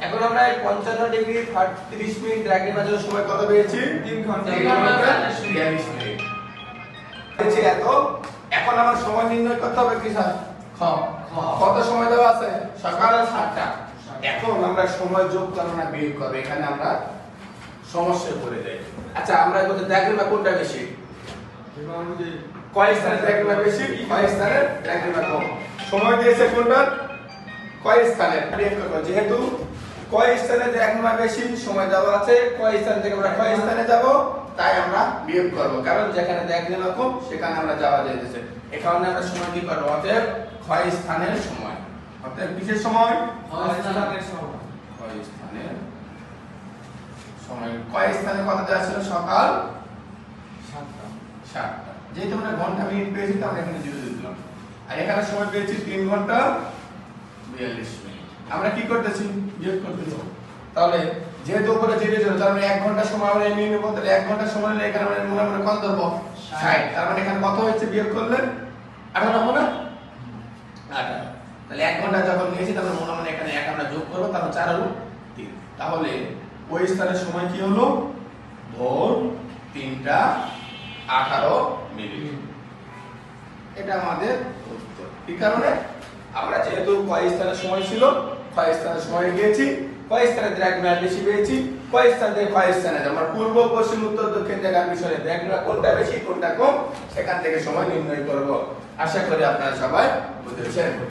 এখন আমরা 55 degree 30 minute ড্রাগনের মাঝে সময় কত পেয়েছি? 3 ঘন্টা 42 মিনিট পেয়েছি এত। এখন আমার সময় নির্ণয় করতে হবে কি স্যার? কত সময় দেওয়া আছে? সকাল 7টা। এখন আমরা সময় যোগ করব না বিয়োগ করব, এখানে আমরা সমস্যায় পড়ে যাই। আচ্ছা আমরা বলতে ড্রাগন কোনটা বেশি? কয় স্থানে ড্রাগন বেশি, কয় স্থানে ড্রাগন কম? সময় দিয়েছে কোনটা? কয় স্থানে বিয়োগ করব, যেহেতু কয় স্থানে ড্রাগন বেশি সময় দেওয়া আছে, কয় স্থান থেকে আমরা কয় স্থানে যাব তাই আমরা বিয়োগ করব, কারণ যেখানে ড্রাগন কম সেখানে আমরা যাওয়া যাইতেছে। এখানে আমরা সময় কি করব? অতএব ক্ষয় স্থানের সময়, অতএব কিসের সময়? ক্ষয় স্থানের সময়। ক্ষয় স্থানের সময়। ক্ষয় স্থানে কত দেওয়া ছিল? সকাল 7টা। যেহেতু আমরা ঘন্টা মিনিট পেয়েছি তো আমরা এখানে 0 দিলাম, আর এখানে সময় পেয়েছি 3 ঘন্টা 42 মিনিট। আমরা কি করতেছি? বিয়োগ করতেছি। তাহলে যেহেতু উপরে 0 0 তার মানে 1 ঘন্টা সময় আমরা নিয়ে নেব, তাহলে 1 ঘন্টা সময় নিলে এখানে আমরা মনে মনে কত ধরব? 60। তার মানে এখানে কত হচ্ছে বিয়োগ করলে? 18 হবে না? 18। তাহলে 1 ঘন্টা যখন নিয়েছি তাহলে মনে মনে এখানে 1 আমরা যোগ করব, তাহলে 4 হলো 3। তাহলে ওই স্থানের সময় কি হলো? ভোর 3টা 18 মিনিট। এটা আমাদের উত্তর। কি কারণে? আমরা যেহেতু কয় স্থানের সময় ছিল, কয় স্থানের সময় গিয়েছি, কয় স্থানে ড্রাগন বেশি পেয়েছি, কয় স্থান থেকে কয় স্থানে আমরা পূর্ব পশ্চিম উত্তর দক্ষিণ জায়গার বিষয়ে ড্রাগন কোনটা বেশি কোনটা কম সেখান থেকে সময় নির্ণয় করব। আশা করি আপনারা সবাই বুঝেছেন।